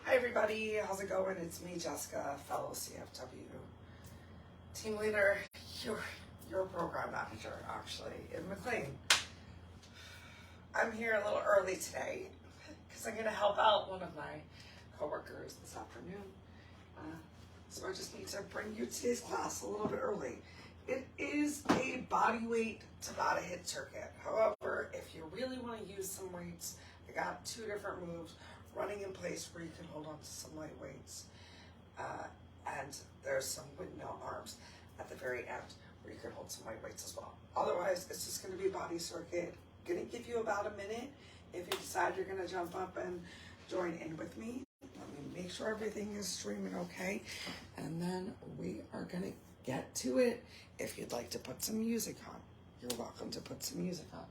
Hi everybody, how's it going? It's me, Jessica, fellow CFW team leader, your program manager actually in McLean. I'm here a little early today because I'm going to help out one of my coworkers this afternoon. So I just need to bring you today's class a little bit early. It is a bodyweight Tabata hit circuit. However, if you really want to use some weights, I got two different moves. Running in place where you can hold on to some light weights. And there's some windmill arms at the very end where you can hold some light weights as well. Otherwise, it's just going to be body circuit. Going to give you about a minute. If you decide you're going to jump up and join in with me, let me make sure everything is streaming okay. And then we are going to get to it. If you'd like to put some music on, you're welcome to put some music on.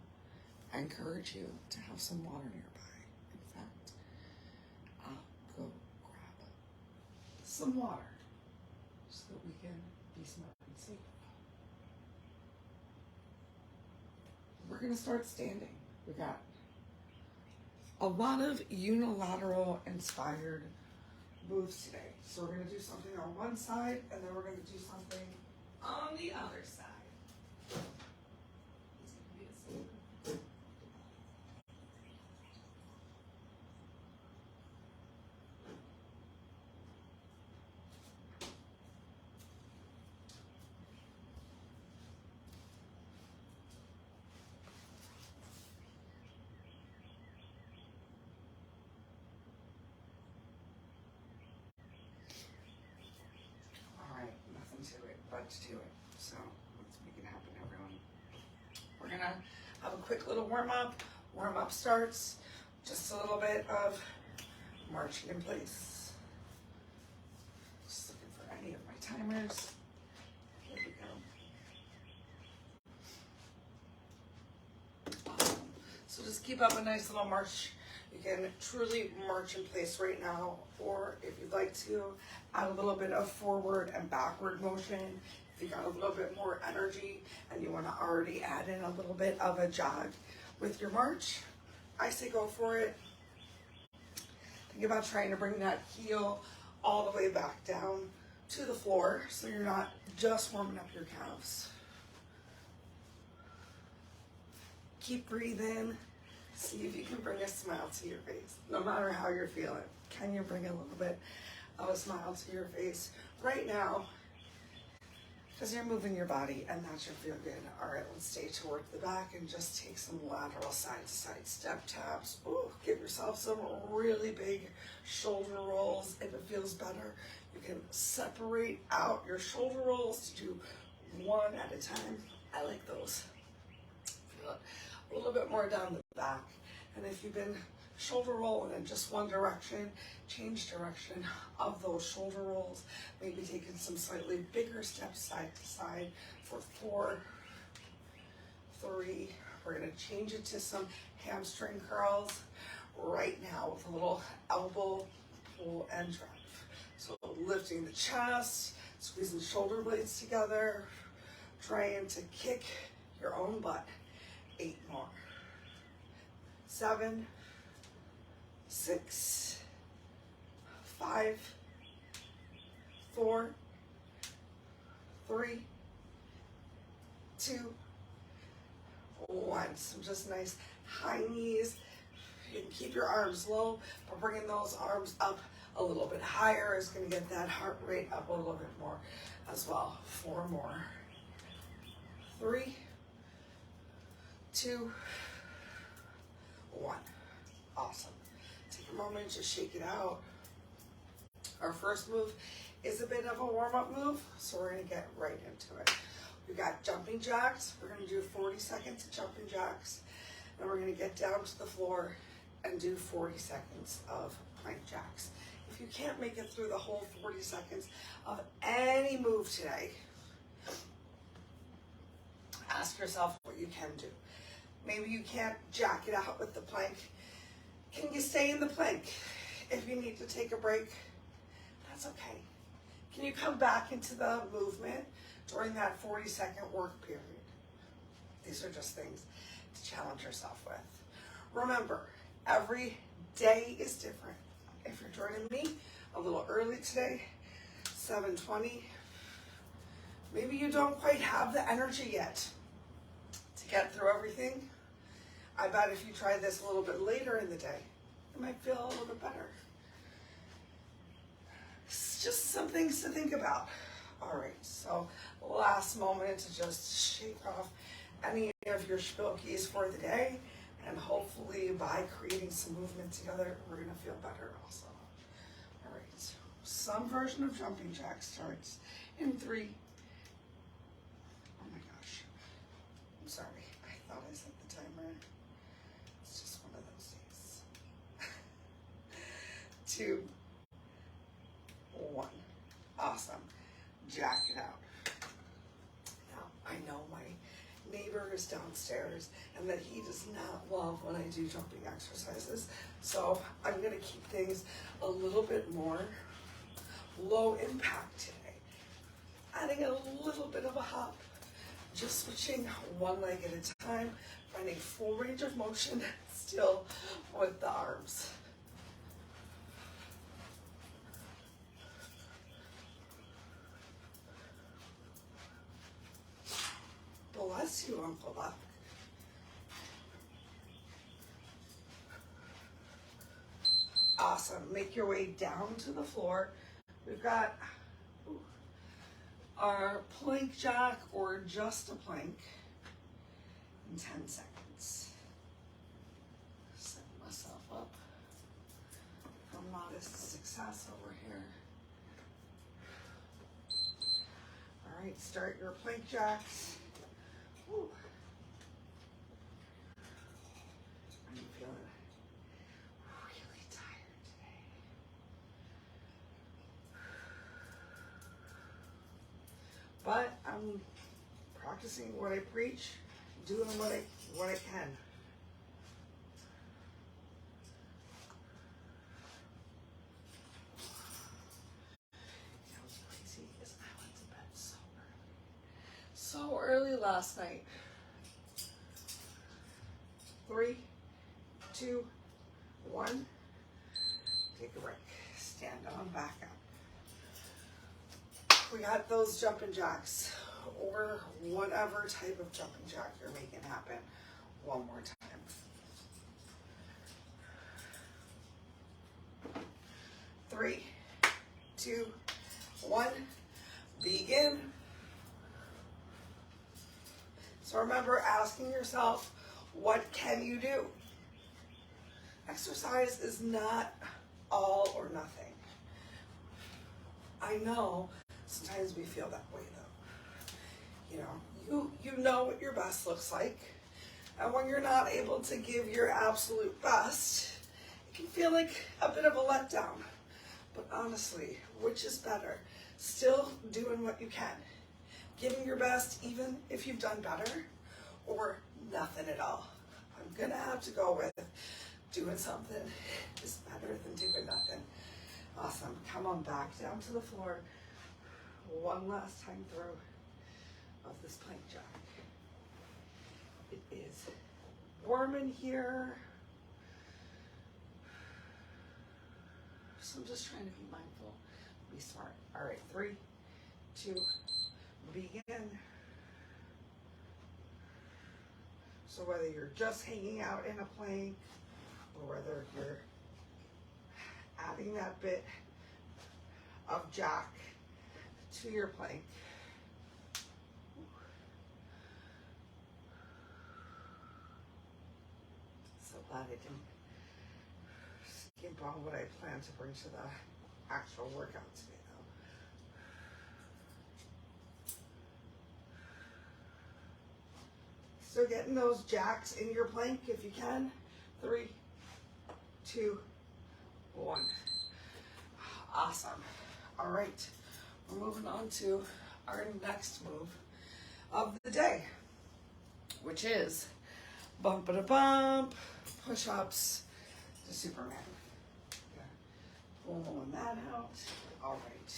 I encourage you to have some water nearby. In fact, I'll go grab some water so that we can be smart and safe. We're going to start standing. We got a lot of unilateral inspired moves today. So we're going to do something on one side and then we're going to do something on the other side. To it. So let's make it happen, everyone. We're gonna have a quick little warm-up. Warm-up starts just a little bit of marching in place. Just looking for any of my timers. Here we go. Awesome. So just keep up a nice little march. You can truly march in place right now, or if you'd like to, add a little bit of forward and backward motion. If you got a little bit more energy and you want to already add in a little bit of a jog with your march, I say go for it. Think about trying to bring that heel all the way back down to the floor so you're not just warming up your calves. Keep breathing. See if you can bring a smile to your face, no matter how you're feeling. Can you bring a little bit of a smile to your face right now? Because you're moving your body and that should feel good. All right, let's stay toward the back and just take some lateral side to side step taps. Ooh, give yourself some really big shoulder rolls. If it feels better, you can separate out your shoulder rolls to do one at a time. I like those. Feel it a little bit more down the back. And if you've been shoulder rolling in just one direction, change direction of those shoulder rolls. Maybe taking some slightly bigger steps side to side for 4, 3. We're going to change it to some hamstring curls right now with a little elbow pull and drive. So lifting the chest, squeezing the shoulder blades together, trying to kick your own butt. 8 more. 7, 6, 5, 4, 3, 2, 1. Some just nice high knees. You can keep your arms low, but bringing those arms up a little bit higher is going to get that heart rate up a little bit more as well. 4 more. 3, 2, 1. Awesome. Take a moment, just shake it out. Our first move is a bit of a warm-up move, so we're going to get right into it. We've got jumping jacks. We're going to do 40 seconds of jumping jacks, and we're going to get down to the floor and do 40 seconds of plank jacks. If you can't make it through the whole 40 seconds of any move today, ask yourself what you can do. Maybe you can't jack it out with the plank. Can you stay in the plank? If you need to take a break, that's okay. Can you come back into the movement during that 40-second work period? These are just things to challenge yourself with. Remember, every day is different. if you're joining me a little early today, 7:20, maybe you don't quite have the energy yet to get through everything. I bet if you try this a little bit later in the day, it might feel a little bit better. It's just some things to think about. All right, so last moment to just shake off any of your spilkies for the day, and hopefully by creating some movement together, we're gonna feel better also. All right, some version of jumping jack starts in 3. Oh my gosh, I'm sorry, I thought I set the timer. It's just one of those days. 2, 1, awesome. Jack it out. Now, I know my neighbor is downstairs and that he does not love when I do jumping exercises, so I'm gonna keep things a little bit more low impact today. Adding a little bit of a hop, just switching one leg at a time, finding full range of motion still with the arms. Bless you, Uncle Buck. Awesome. Make your way down to the floor. We've got our plank jack or just a plank in 10 seconds. Set myself up for modest success over here. All right, start your plank jacks. Woo. I'm feeling really tired today. But I'm practicing what I preach, doing what I can. You know what's crazy is I went to bed so early last night. 3, 2, 1. Take a break. Stand on back up. We got those jumping jacks or whatever type of jumping jack you're making happen. One more time. 3, 2, 1. Begin. So remember asking yourself, what can you do? Exercise is not all or nothing. I know sometimes we feel that way though. You know what your best looks like. And when you're not able to give your absolute best, it can feel like a bit of a letdown. But honestly, which is better? Still doing what you can. Giving your best even if you've done better, or nothing at all. I'm gonna have to go with doing something is better than doing nothing. Awesome. Come on back down to the floor. One last time through of this plank jack. It is warm in here, so I'm just trying to be mindful, be smart. All right, 3, 2, begin. So whether you're just hanging out in a plank or whether you're adding that bit of jack to your plank, so glad I didn't skimp on what I plan to bring to the actual workout today though. So getting those jacks in your plank if you can. 3, 2, 1. Awesome. All right, we're moving on to our next move of the day, which is bump-a-da-bump, push-ups to Superman. Pulling that out. All right.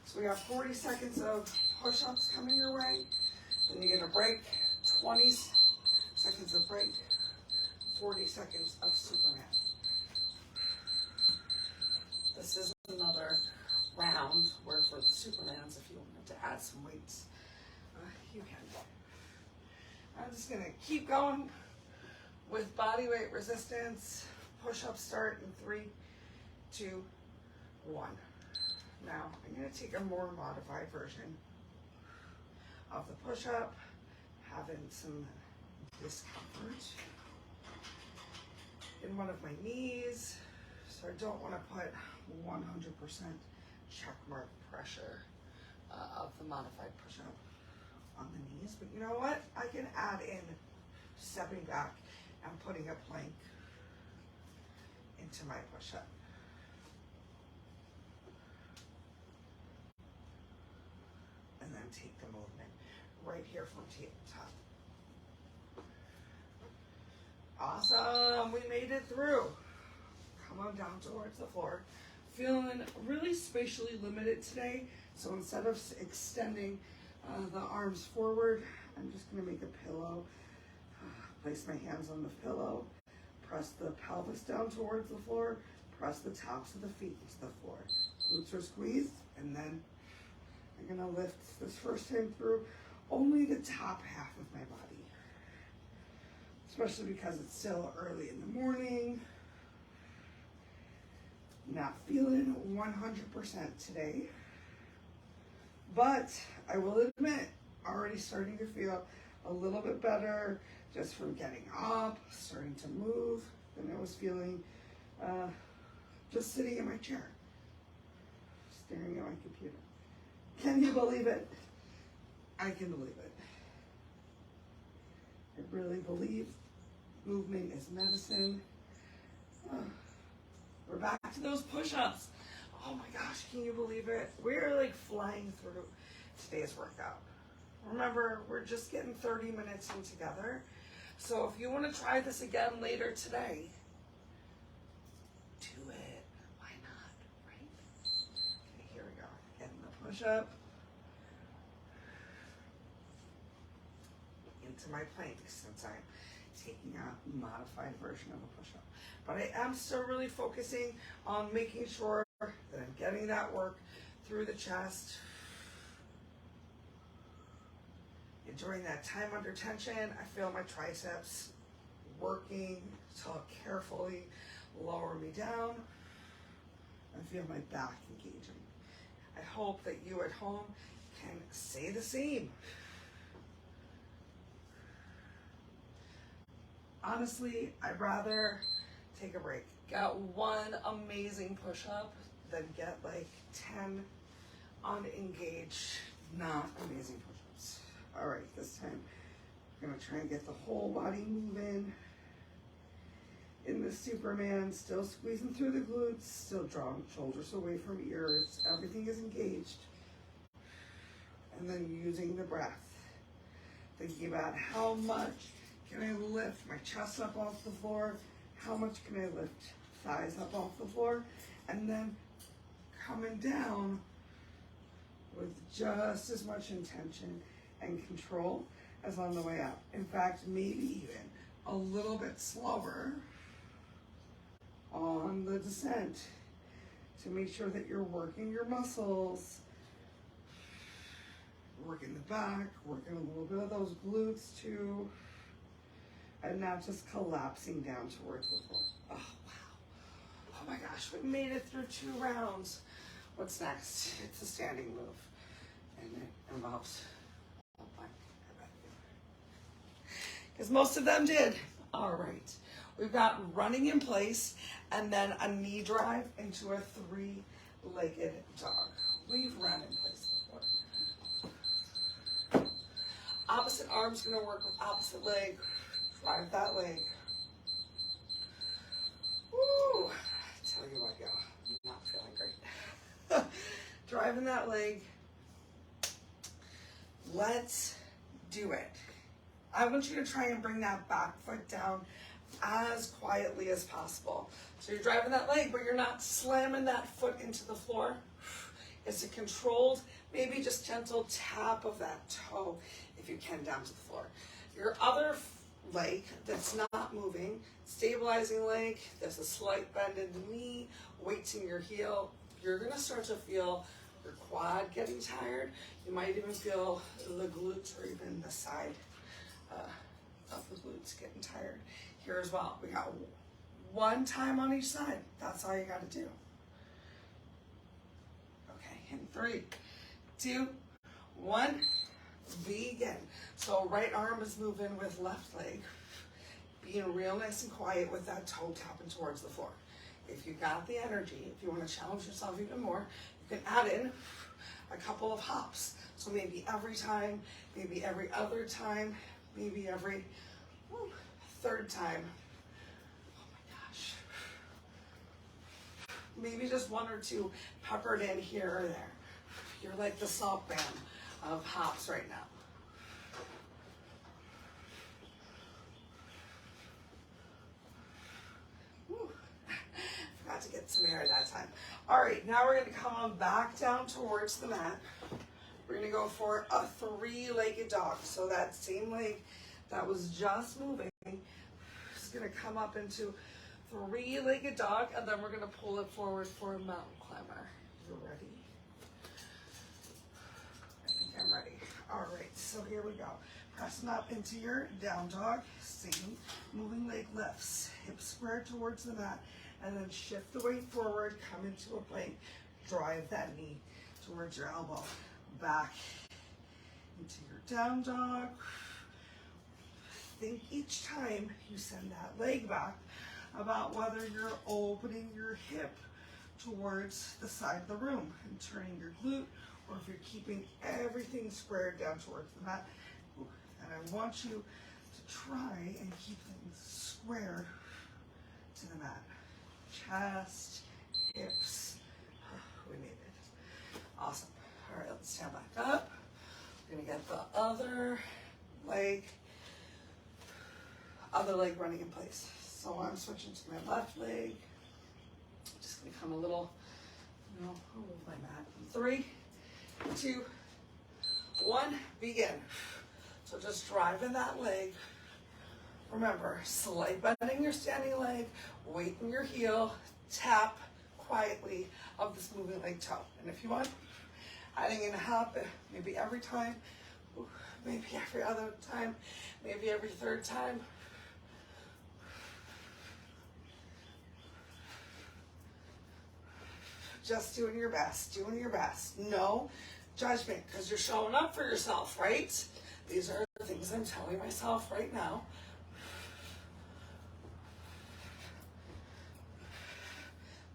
So we got 40 seconds of push-ups coming your way. Then you get a break. 20 seconds of break. 40 seconds of Superman. Supermans if you wanted to add some weights. You can. I'm just gonna keep going with body weight resistance. Push-up start in 3, 2, 1. Now, I'm gonna take a more modified version of the push-up, having some discomfort in one of my knees, so I don't want to put 100% check mark pressure of the modified push-up on the knees. But you know what? I can add in stepping back and putting a plank into my push-up. And then take the movement right here from tabletop. Awesome, we made it through. Come on down towards the floor. Feeling really spatially limited today, so instead of extending the arms forward, I'm just gonna make a pillow. Place my hands on the pillow, press the pelvis down towards the floor, press the tops of the feet into the floor. Glutes are squeezed, and then I'm gonna lift this first time through only the top half of my body, especially because it's still early in the morning. Not feeling 100% today, but I will admit, already starting to feel a little bit better just from getting up, starting to move than I was feeling just sitting in my chair, staring at my computer. Can you believe it? I can believe it. I really believe movement is medicine. We're back to those push-ups. Oh my gosh, can you believe it? We're like flying through today's workout. Remember, we're just getting 30 minutes in together. So if you want to try this again later today, do it. Why not, right? Okay, here we go. Getting the push-up into my plank since I'm taking a modified version of a push-up. But I am still really focusing on making sure that I'm getting that work through the chest. And during that time under tension, I feel my triceps working to carefully lower me down. I feel my back engaging. I hope that you at home can say the same. Honestly, I'd rather take a break. Get one amazing push-up than get like 10 unengaged, not amazing push-ups. All right, this time I'm gonna try and get the whole body moving. In the Superman, still squeezing through the glutes, still drawing shoulders away from ears. Everything is engaged. And then using the breath. Thinking about how much can I lift my chest up off the floor? How much can I lift thighs up off the floor? And then coming down with just as much intention and control as on the way up. In fact, maybe even a little bit slower on the descent to make sure that you're working your muscles, working the back, working a little bit of those glutes too, and not just collapsing down towards the floor. Oh, wow. Oh my gosh, we made it through 2 rounds. What's next? It's a standing move, and it involves because most of them did. All right, we've got running in place and then a knee drive into a 3-legged dog. We've run in place before. Opposite arm's gonna work with opposite leg. Drive that leg. Woo! I tell you what, y'all, I'm not feeling great. Driving that leg. Let's do it. I want you to try and bring that back foot down as quietly as possible. So you're driving that leg, but you're not slamming that foot into the floor. It's a controlled, maybe just gentle tap of that toe, if you can, down to the floor. Your other leg that's not moving, stabilizing leg, there's a slight bend in the knee, weights in your heel. You're gonna start to feel your quad getting tired. You might even feel the glutes or even the side of the glutes getting tired here as well. We got one time on each side. That's all you got to do. Okay, in 3, 2, 1, begin. So right arm is moving with left leg. Being real nice and quiet with that toe tapping towards the floor. If you got the energy, if you want to challenge yourself even more, you can add in a couple of hops. So maybe every time, maybe every other time, maybe every third time. Oh my gosh. Maybe just 1 or 2 peppered in here or there. You're like the salt band of hops right now. Forgot to get some air that time. All right, now we're going to come on back down towards the mat. We're going to go for a 3-legged dog. So that same leg that was just moving is going to come up into 3-legged dog, and then we're going to pull it forward for a mountain climber. You ready? I think I'm ready. All right, so here we go. Pressing up into your down dog. Same moving leg lifts. Hips square towards the mat. And then shift the weight forward, come into a plank, drive that knee towards your elbow. Back into your down dog. Think each time you send that leg back about whether you're opening your hip towards the side of the room and turning your glute, or if you're keeping everything squared down towards the mat. And I want you to try and keep things square to the mat. Chest, hips, we made it. Awesome. All right, let's stand back up. We're gonna get the other leg running in place. So I'm switching to my left leg. Just gonna come a little, I'll move my mat. 3, 2, 1, begin. So just driving that leg. Remember, slight bending your standing leg, weight in your heel, tap quietly of this moving leg toe. And if you want, adding in a hop, maybe every time, maybe every other time, maybe every third time. Just doing your best, doing your best. No judgment, because you're showing up for yourself, right? These are the things I'm telling myself right now.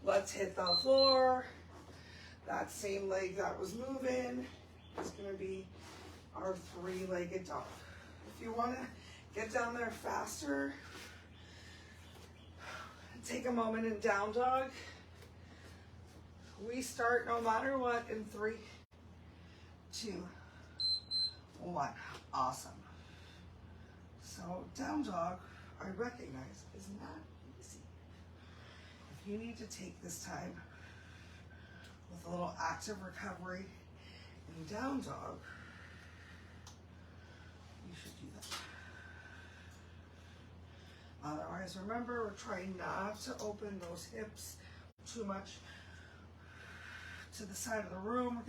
Let's hit the floor. That same leg that was moving is going to be our 3-legged dog. If you want to get down there faster, take a moment in down dog. We start no matter what in 3, 2, 1. Awesome. So down dog, I recognize, is not easy. If you need to take this time with a little active recovery in down dog, you should do that. Otherwise, remember, we're trying not to open those hips too much to the side of the room.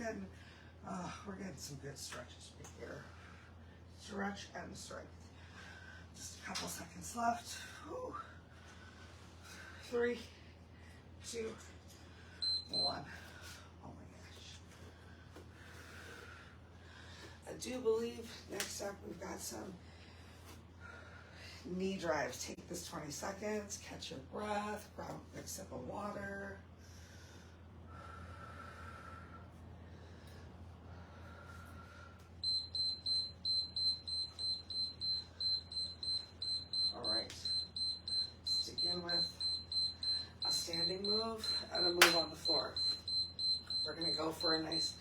We're getting some good stretches right here. Stretch and strength. Just a couple seconds left. Whew. 3, 2, 1. Oh my gosh. I do believe next up we've got some knee drives. Take this 20 seconds, catch your breath, grab a big sip of water. With a standing move and a move on the floor. We're going to go for a nice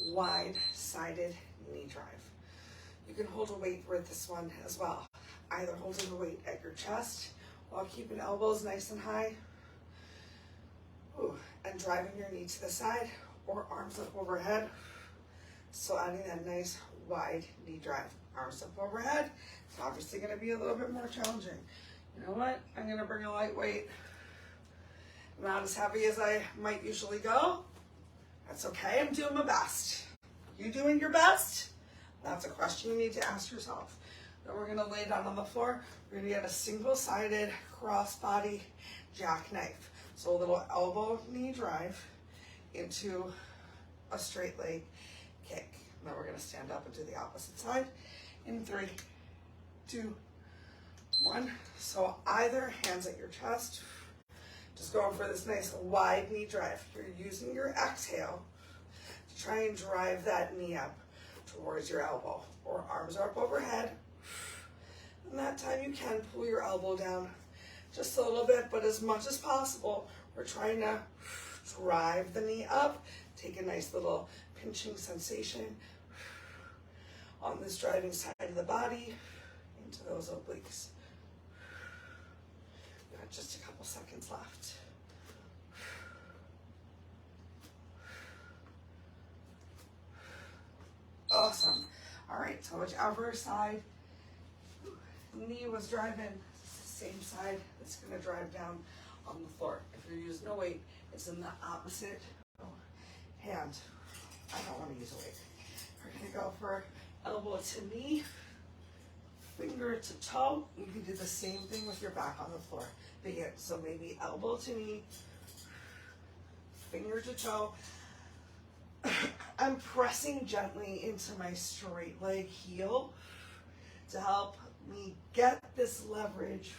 wide-sided knee drive. You can hold a weight with this one as well. Either holding the weight at your chest while keeping elbows nice and high, and driving your knee to the side, or arms up overhead. So adding that nice wide knee drive. Arms up overhead. It's obviously going to be a little bit more challenging. You know what? I'm going to bring a light weight. Not as heavy as I might usually go. That's okay, I'm doing my best. You doing your best? That's a question you need to ask yourself. Then we're gonna lay down on the floor. We're gonna get a single-sided crossbody jackknife. So a little elbow knee drive into a straight leg kick. Now we're gonna stand up and do the opposite side in 3, 2, 1. So either hands at your chest, just going for this nice wide knee drive. You're using your exhale to try and drive that knee up towards your elbow, or arms are up overhead. And that time you can pull your elbow down just a little bit, but as much as possible, we're trying to drive the knee up. Take a nice little pinching sensation on this driving side of the body into those obliques. We've got just a couple seconds left. Awesome. All right, so whichever side knee was driving, same side that's gonna drive down on the floor. If you're using a weight, it's in the opposite hand. I don't want to use a weight. We're gonna go for elbow to knee, finger to toe. You can do the same thing with your back on the floor. So maybe elbow to knee, finger to toe. I'm pressing gently into my straight leg heel to help me get this leverage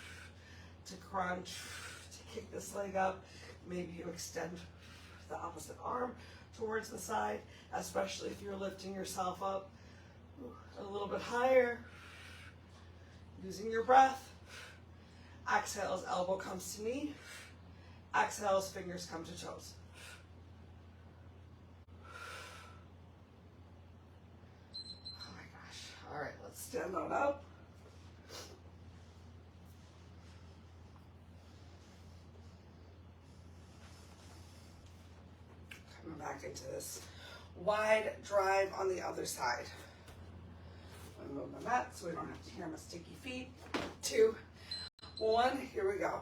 to crunch, to kick this leg up. Maybe you extend the opposite arm towards the side, especially if you're lifting yourself up a little bit higher. Using your breath. Exhale as elbow comes to knee. Exhale as fingers come to toes. Oh my gosh. All right, let's stand on up. Coming back into this wide drive on the other side. I'm gonna move my mat so we don't have to hear my sticky feet. 2, 1, here we go.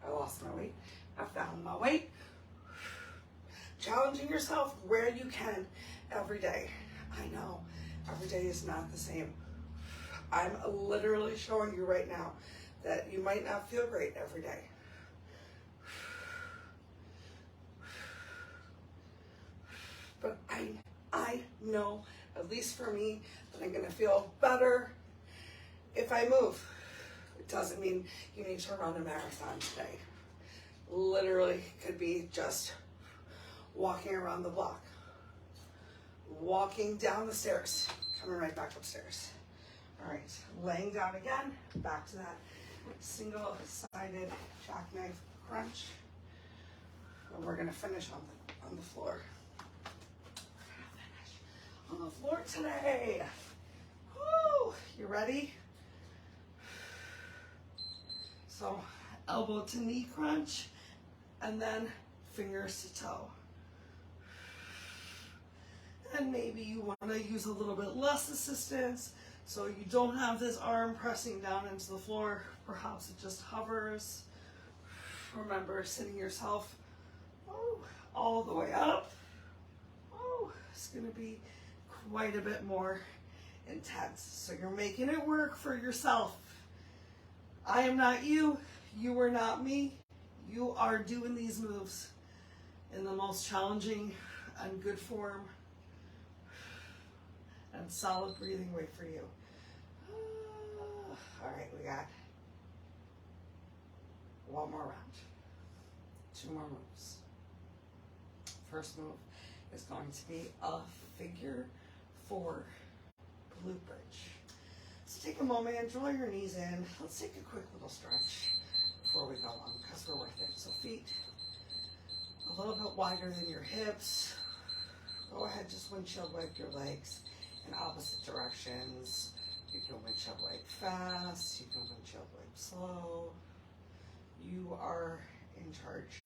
I lost my weight. I found my weight. Challenging yourself where you can every day. I know every day is not the same. I'm literally showing you right now that you might not feel great every day. But I know, at least for me, that I'm gonna feel better if I move. It doesn't mean you need to run a marathon today. Literally could be just walking around the block, walking down the stairs, coming right back upstairs. All right, laying down again, back to that single-sided jackknife crunch. And we're gonna finish on the floor. On the floor today. Woo! You ready? So elbow to knee crunch, and then fingers to toe. And maybe you want to use a little bit less assistance, so you don't have this arm pressing down into the floor. Perhaps it just hovers. Remember, sitting yourself all the way up. It's going to be quite a bit more intense. So you're making it work for yourself. I am not you. You are not me. You are doing these moves in the most challenging and good form and solid breathing way for you. All right, we got one more round. 2 more moves. First move is going to be a figure 4 glute bridge. So take a moment and draw your knees in. Let's take a quick little stretch before we go on, because we're worth it. So feet a little bit wider than your hips. Go ahead, just windshield wipe your legs in opposite directions. You can windshield wipe fast, you can windshield wipe slow. You are in charge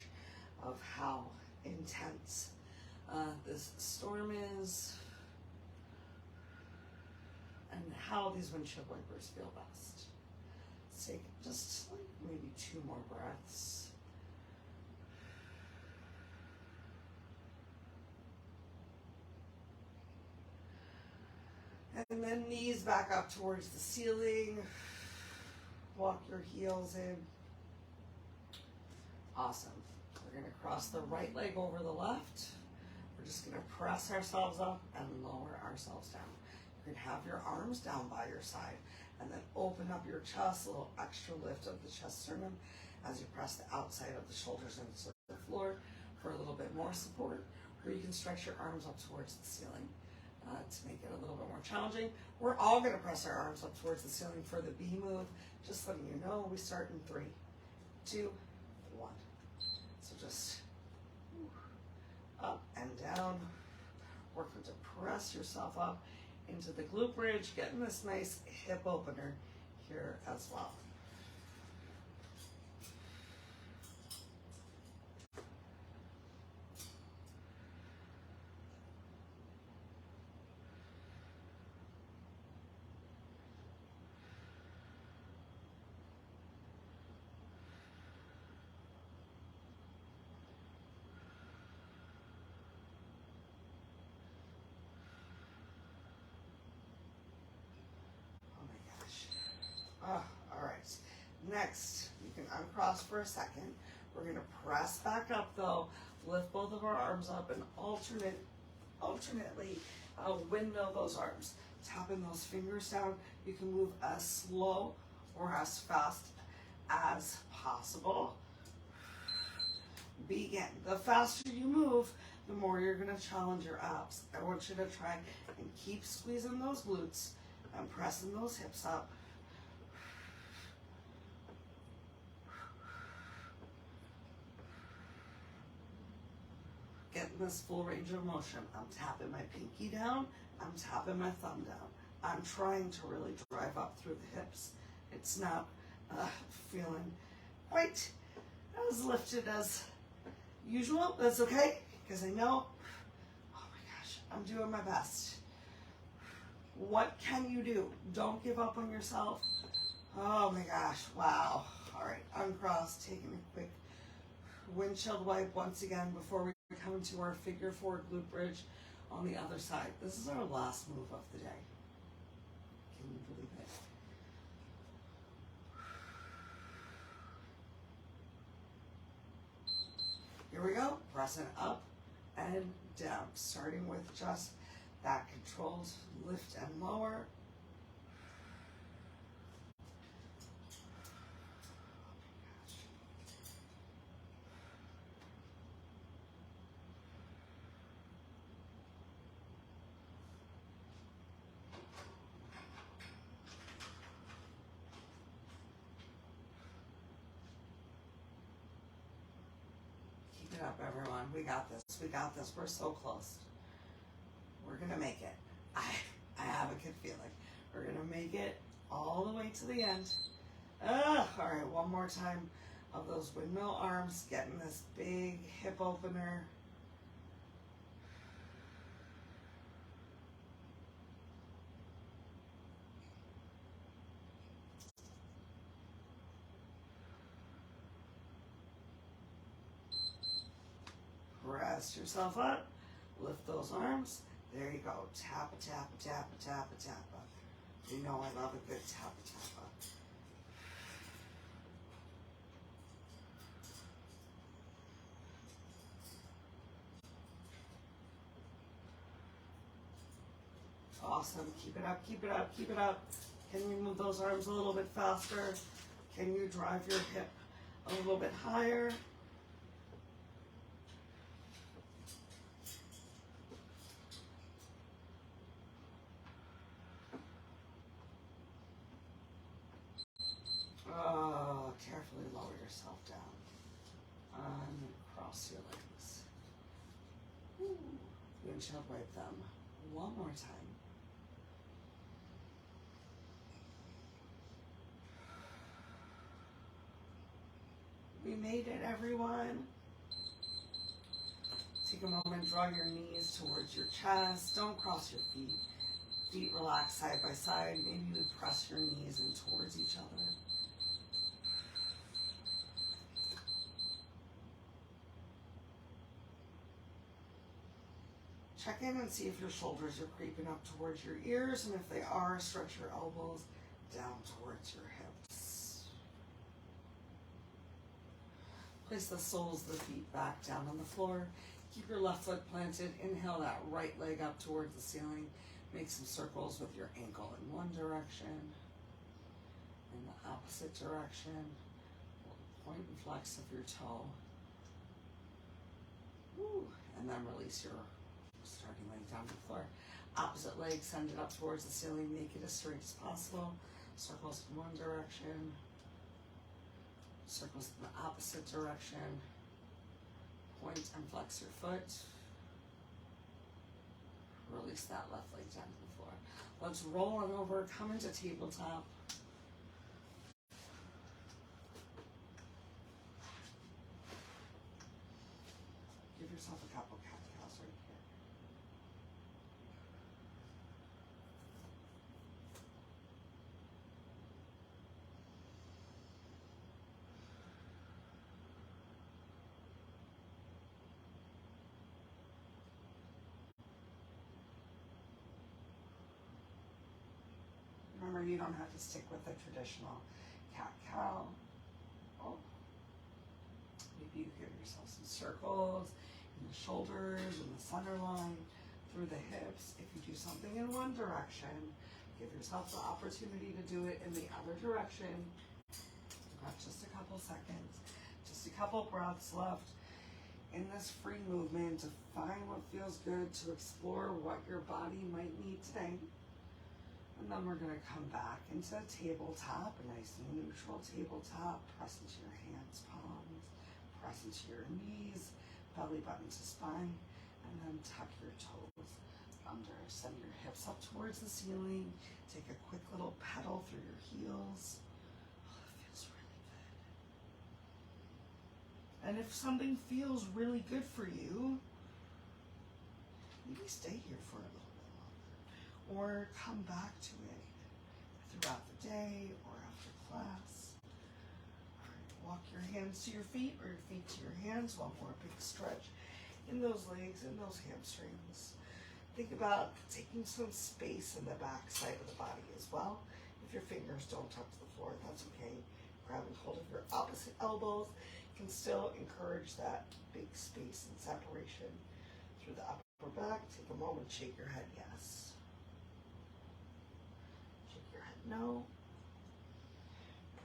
of how intense this storm is and how these windshield wipers feel best. Let's take just like maybe 2 more breaths. And then knees back up towards the ceiling. Walk your heels in. Awesome. We're going to cross the right leg over the left. We're just going to press ourselves up and lower ourselves down. You can have your arms down by your side and then open up your chest, a little extra lift of the chest sternum as you press the outside of the shoulders into the floor for a little bit more support. Or you can stretch your arms up towards the ceiling to make it a little bit more challenging. We're all going to press our arms up towards the ceiling for the B move. Just letting you know, we start in 3, 2, 1. So just up and down. Working to press yourself up into the glute bridge, getting this nice hip opener here as well. All right, next, you can uncross for a second. We're gonna press back up though, lift both of our arms up and alternately windmill those arms. Tapping those fingers down. You can move as slow or as fast as possible. Begin. The faster you move, the more you're gonna challenge your abs. I want you to try and keep squeezing those glutes and pressing those hips up. Getting this full range of motion. I'm tapping my pinky down. I'm tapping my thumb down. I'm trying to really drive up through the hips. It's not feeling quite as lifted as usual. That's okay, because I know, oh my gosh, I'm doing my best. What can you do? Don't give up on yourself. Oh my gosh, wow. All right, uncross, taking a quick windshield wipe once again before we come into our figure 4 glute bridge on the other side. This is our last move of the day. Can you believe it? Here we go, pressing up and down, starting with just that controlled lift and lower. Keep it up, everyone. We got this. We got this. We're so close. We're gonna make it. I have a good feeling. We're gonna make it all the way to the end. All right, one more time of those windmill arms, getting this big hip opener. Press yourself up, lift those arms. There you go. Tappa, tappa, tappa, tappa, tappa. You know I love a good tappa, tappa. Awesome. Keep it up, keep it up, keep it up. Can you move those arms a little bit faster? Can you drive your hip a little bit higher? Oh, carefully lower yourself down. And cross your legs. Windshield wipe them one more time. We made it, everyone. Take a moment, draw your knees towards your chest. Don't cross your feet. Feet relax side by side. Maybe you press your knees in towards each other. Check in and see if your shoulders are creeping up towards your ears, and if they are, stretch your elbows down towards your hips. Place the soles of the feet back down on the floor. Keep your left foot planted. Inhale that right leg up towards the ceiling. Make some circles with your ankle in one direction, in the opposite direction. Point and flex of your toe. Woo. And then release your starting leg down to the floor. Opposite leg, send it up towards the ceiling. Make it as straight as possible. Circles in one direction. Circles in the opposite direction. Point and flex your foot. Release that left leg down to the floor. Let's roll on over, come into tabletop. Give yourself a couple cat-cows right here. Remember, you don't have to stick with the traditional cat-cow. Oh. Maybe you give yourself some circles in the shoulders, in the center line, through the hips. If you do something in one direction, give yourself the opportunity to do it in the other direction. You've got just a couple seconds, just a couple breaths left in this free movement to find what feels good, to explore what your body might need today. And then we're going to come back into tabletop, a nice neutral tabletop. Press into your hands, palms, press into your knees, belly button to spine, and then tuck your toes under. Send your hips up towards the ceiling. Take a quick little pedal through your heels. Oh, it feels really good. And if something feels really good for you, maybe stay here for a little bit longer, or come back to it throughout the day or after class. All right, walk your hands to your feet or your feet to your hands. One more big stretch in those legs and those hamstrings. Think about taking some space in the back side of the body as well. If your fingers don't touch the floor, that's okay. Grabbing hold of your opposite elbows can still encourage that big space and separation through the upper back. Take a moment, shake your head yes. Shake your head no.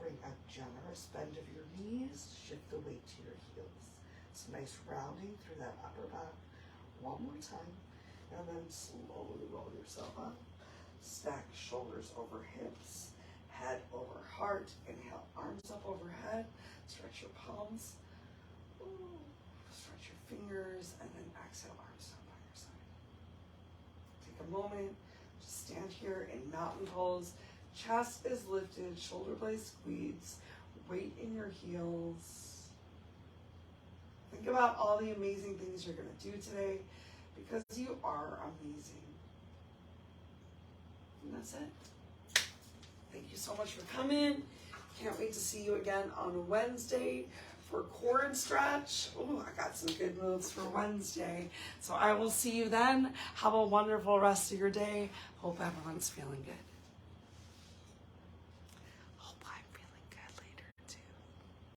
Bring a generous bend of your knees. Shift the weight to your heels. It's nice rounding through that upper back. One more time. And then slowly roll yourself up. Stack shoulders over hips. Head over heart. Inhale, arms up overhead. Stretch your palms. Ooh. Stretch your fingers. And then exhale, arms down by your side. Take a moment. Just stand here in mountain pose. Chest is lifted. Shoulder blades squeeze. Weight in your heels. Think about all the amazing things you're going to do today, because you are amazing. And that's it. Thank you so much for coming. Can't wait to see you again on Wednesday for core and stretch. Oh, I got some good moves for Wednesday. So I will see you then. Have a wonderful rest of your day. Hope everyone's feeling good.